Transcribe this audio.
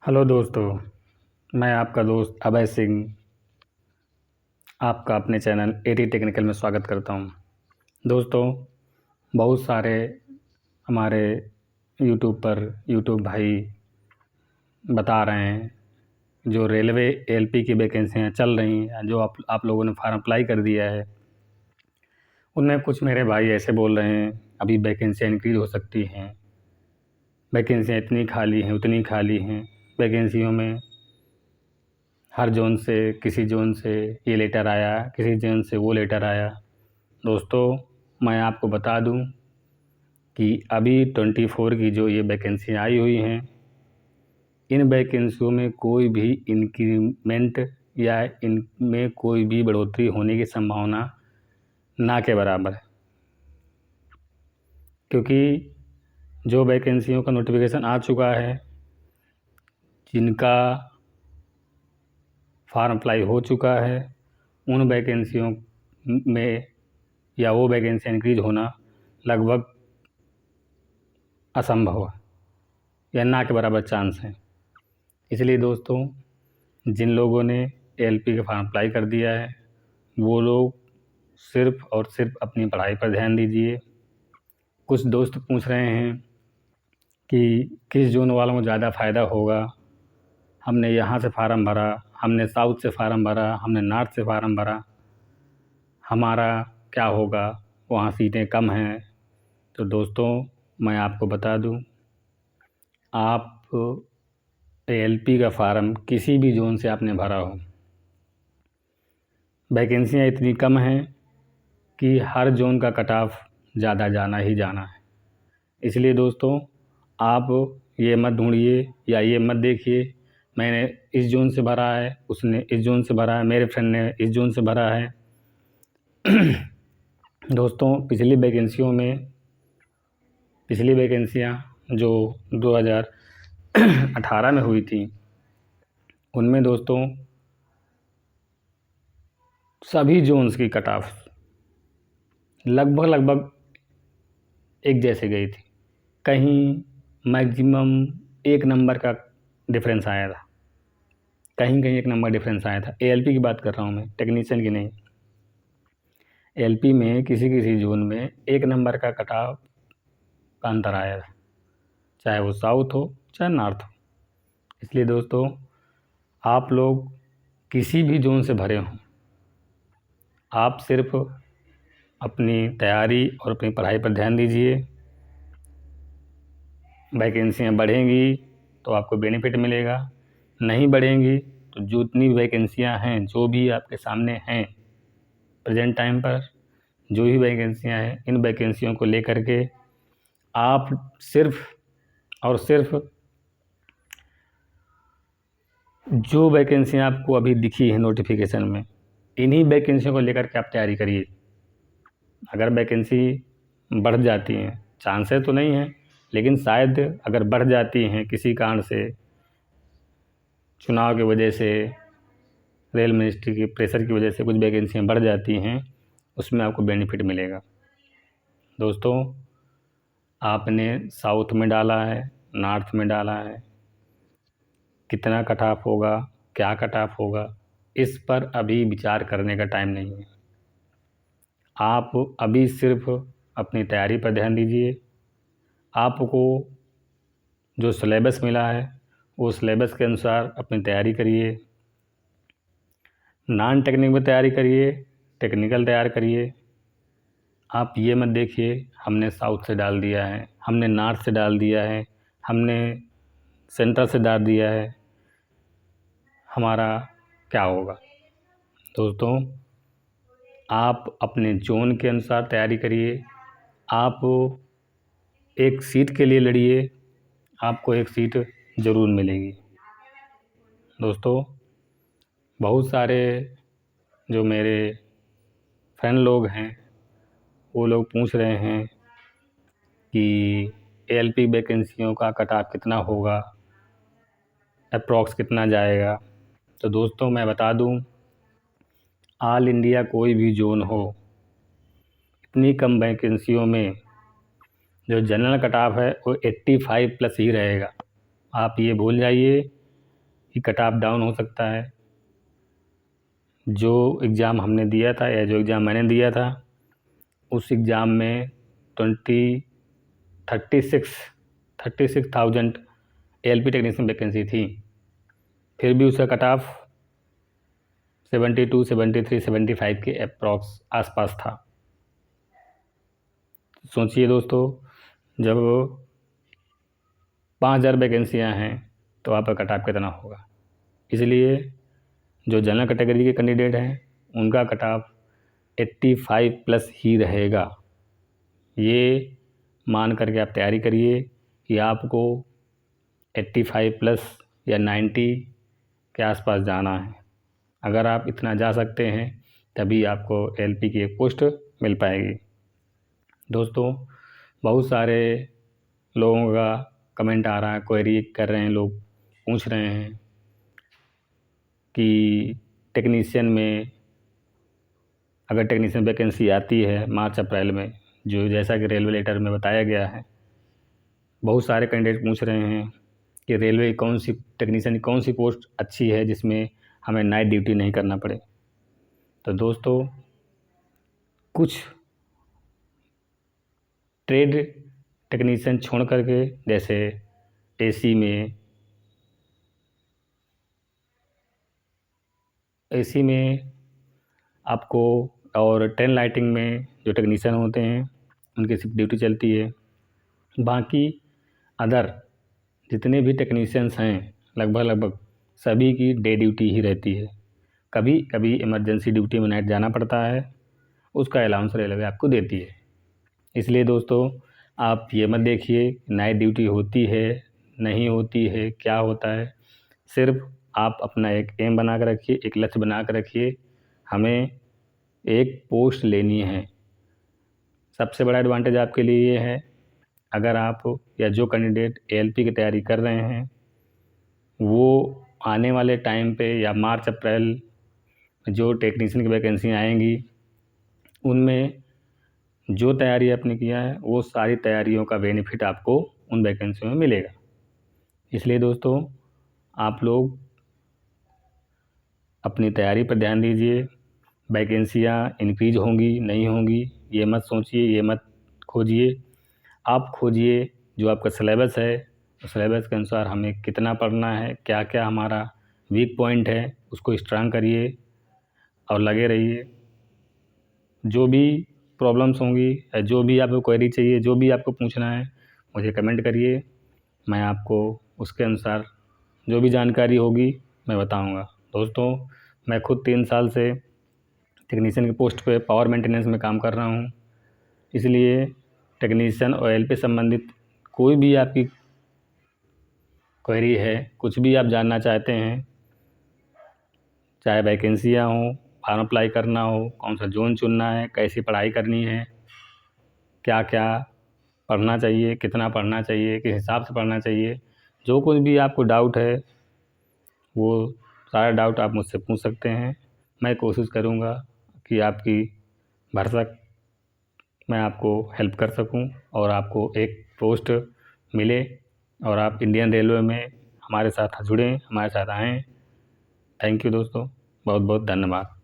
Hello दोस्तों, मैं आपका दोस्त अभय सिंह आपका अपने चैनल एटी टेक्निकल में स्वागत करता हूं। दोस्तों, बहुत सारे हमारे यूट्यूब भाई बता रहे हैं जो रेलवे एलपी की वैकेंसियां चल रही हैं, जो आप लोगों ने फार्म अप्लाई कर दिया है। उनमें कुछ मेरे भाई ऐसे बोल रहे हैं अभी वैकेंसियाँ इंक्रीज़ हो सकती हैं, वैकेंसियाँ इतनी खाली हैं, उतनी खाली हैं। वैकेंसियों में हर जोन से किसी जोन से ये लेटर आया, किसी जोन से वो लेटर आया। दोस्तों, मैं आपको बता दूं कि अभी 24 की जो ये वैकेंसी आई हुई हैं, इन वैकेंसियों में कोई भी इंक्रीमेंट या इनमें कोई भी बढ़ोतरी होने की संभावना ना के बराबर है, क्योंकि जो वैकेंसियों का नोटिफिकेशन आ चुका है, जिनका फार्म अप्लाई हो चुका है, उन वैकेंसियों में या वो वैकेंसी इंक्रीज होना लगभग असंभव है या ना के बराबर चांस है। इसलिए दोस्तों, जिन लोगों ने एलपी का फॉर्म अप्लाई कर दिया है, वो लोग सिर्फ़ और सिर्फ अपनी पढ़ाई पर ध्यान दीजिए। कुछ दोस्त पूछ रहे हैं कि किस जोन वालों को ज़्यादा फ़ायदा होगा, हमने यहाँ से फार्म भरा, हमने साउथ से फार्म भरा, हमने नॉर्थ से फार्म भरा, हमारा क्या होगा, वहाँ सीटें कम हैं। तो दोस्तों, मैं आपको बता दूं, आप एलपी का फार्म किसी भी जोन से आपने भरा हो, वैकेंसियाँ इतनी कम हैं कि हर जोन का कट ऑफ ज़्यादा जाना ही जाना है। इसलिए दोस्तों, आप ये मत ढूंढिए या ये मत देखिए मैंने इस जोन से भरा है, उसने इस जोन से भरा है, मेरे फ्रेंड ने इस जोन से भरा है। दोस्तों, पिछली वैकेंसियाँ जो 2018 में हुई थी, उनमें दोस्तों सभी जोन्स की कट ऑफ लगभग एक जैसे गई थी। कहीं मैक्सिमम 1 नंबर का डिफरेंस आया था, कहीं 1 नंबर डिफरेंस आया था। एएलपी की बात कर रहा हूँ मैं, टेक्नीशियन की नहीं। एलपी में किसी जोन में 1 नंबर का कट ऑफ का अंतर आया था, चाहे वो साउथ हो चाहे नॉर्थ हो। इसलिए दोस्तों, आप लोग किसी भी जोन से भरे हों, आप सिर्फ अपनी तैयारी और अपनी पढ़ाई पर ध्यान दीजिए। वैकेंसियाँ बढ़ेंगी तो आपको बेनिफिट मिलेगा, नहीं बढ़ेंगी तो जितनी वैकेंसियाँ हैं, जो भी आपके सामने हैं प्रेजेंट टाइम पर, जो भी वैकेंसियाँ हैं, इन वैकेंसियों को लेकर के आप सिर्फ और सिर्फ जो वैकेंसियाँ आपको अभी दिखी हैं नोटिफिकेशन में, इन्हीं वैकेंसियों को लेकर के आप तैयारी करिए। अगर वैकेंसी बढ़ जाती हैं, चांसेस तो नहीं हैं, लेकिन शायद अगर बढ़ जाती हैं किसी कारण से, चुनाव की वजह से, रेल मिनिस्ट्री के प्रेशर की वजह से कुछ वैकेंसियाँ बढ़ जाती हैं, उसमें आपको बेनिफिट मिलेगा। दोस्तों, आपने साउथ में डाला है, नॉर्थ में डाला है, कितना कट ऑफ होगा, क्या कट ऑफ होगा, इस पर अभी विचार करने का टाइम नहीं है। आप अभी सिर्फ अपनी तैयारी पर ध्यान दीजिए। आपको जो सिलेबस मिला है, वो सिलेबस के अनुसार अपनी तैयारी करिए। नॉन टेक्निकल तैयारी करिए, टेक्निकल तैयार करिए। आप ये मत देखिए हमने साउथ से डाल दिया है, हमने नॉर्थ से डाल दिया है, हमने सेंट्रल से डाल दिया है, हमारा क्या होगा। दोस्तों, आप अपने जोन के अनुसार तैयारी करिए। आप एक सीट के लिए लड़िए, आपको एक सीट ज़रूर मिलेगी। दोस्तों, बहुत सारे जो मेरे फ्रेंड लोग हैं, वो लोग पूछ रहे हैं कि एएलपी वैकेंसियों का कट ऑफ कितना होगा, अप्रॉक्स कितना जाएगा। तो दोस्तों, मैं बता दूं, ऑल इंडिया कोई भी जोन हो, इतनी कम वैकेंसियों में जो जनरल कट ऑफ है वो 85 प्लस ही रहेगा। आप ये भूल जाइए कि कट ऑफ डाउन हो सकता है। जो एग्ज़ाम हमने दिया था या जो एग्ज़ाम मैंने दिया था उस एग्ज़ाम में 36,000 ALP टेक्नीशियन वैकेंसी थी, फिर भी उसका कट ऑफ 72, 73, 75 के अप्रॉक्स आसपास था। सोचिए दोस्तों, जब 5,000 वैकेंसियाँ हैं तो आपका कट ऑफ कितना होगा। इसलिए जो जनरल कैटेगरी के कैंडिडेट हैं उनका कट ऑफ 85+ ही रहेगा। ये मान करके आप तैयारी करिए कि आपको 85+ या 90 के आसपास जाना है। अगर आप इतना जा सकते हैं तभी आपको ALP की एक पोस्ट मिल पाएगी। दोस्तों, बहुत सारे लोगों का कमेंट आ रहा है, क्वेरी कर रहे हैं, लोग पूछ रहे हैं कि टेक्नीशियन में अगर टेक्नीशियन वैकेंसी आती है मार्च अप्रैल में, जो जैसा कि रेलवे लेटर में बताया गया है, बहुत सारे कैंडिडेट पूछ रहे हैं कि रेलवे कौन सी टेक्नीशियन की कौन सी पोस्ट अच्छी है जिसमें हमें नाइट ड्यूटी नहीं करना पड़े। तो दोस्तों, कुछ ट्रेड टेक्नीशियन छोड़ करके, जैसे एसी में आपको और ट्रेन लाइटिंग में जो टेक्नीशियन होते हैं उनकी सिर्फ ड्यूटी चलती है। बाकी अदर जितने भी टेक्नीशियंस हैं लगभग सभी की डे ड्यूटी ही रहती है। कभी कभी इमरजेंसी ड्यूटी में नाइट जाना पड़ता है, उसका अलाउंस रेलवे आपको देती है। इसलिए दोस्तों, आप ये मत देखिए नाइट ड्यूटी होती है नहीं होती है क्या होता है। सिर्फ आप अपना एक एम बना कर रखिए, एक लक्ष्य बना कर रखिए, हमें एक पोस्ट लेनी है। सबसे बड़ा एडवांटेज आपके लिए ये है, अगर आप या जो कैंडिडेट ALP की तैयारी कर रहे हैं वो आने वाले टाइम पे या मार्च अप्रैल जो टेक्नीशियन की वैकेंसियाँ आएंगी उनमें जो तैयारी आपने किया है वो सारी तैयारियों का बेनिफिट आपको उन वैकेंसियों में मिलेगा। इसलिए दोस्तों, आप लोग अपनी तैयारी पर ध्यान दीजिए। वैकेंसियाँ इंक्रीज होंगी नहीं होंगी ये मत सोचिए, ये मत खोजिए। आप खोजिए जो आपका सिलेबस है, उस सिलेबस के अनुसार हमें कितना पढ़ना है, क्या क्या हमारा वीक पॉइंट है, उसको स्ट्रांग करिए और लगे रहिए। जो भी प्रॉब्लम्स होंगी या जो भी आपको क्वेरी चाहिए, जो भी आपको पूछना है, मुझे कमेंट करिए। मैं आपको उसके अनुसार जो भी जानकारी होगी मैं बताऊंगा। दोस्तों, मैं खुद 3 साल से टेक्नीशियन की पोस्ट पे पावर मेंटेनेंस में काम कर रहा हूँ। इसलिए टेक्नीशियन और ALP संबंधित कोई भी आपकी क्वेरी है, कुछ भी आप जानना चाहते हैं, चाहे वैकेंसियाँ हों, फॉर्म अप्लाई करना हो, कौन सा जोन चुनना है, कैसी पढ़ाई करनी है, क्या क्या पढ़ना चाहिए, कितना पढ़ना चाहिए, किस हिसाब से पढ़ना चाहिए, जो कुछ भी आपको डाउट है वो सारा डाउट आप मुझसे पूछ सकते हैं। मैं कोशिश करूँगा कि आपकी भरसक मैं आपको हेल्प कर सकूं और आपको एक पोस्ट मिले और आप इंडियन रेलवे में हमारे साथ जुड़ें, हमारे साथ आएँ। थैंक यू दोस्तों, बहुत बहुत धन्यवाद।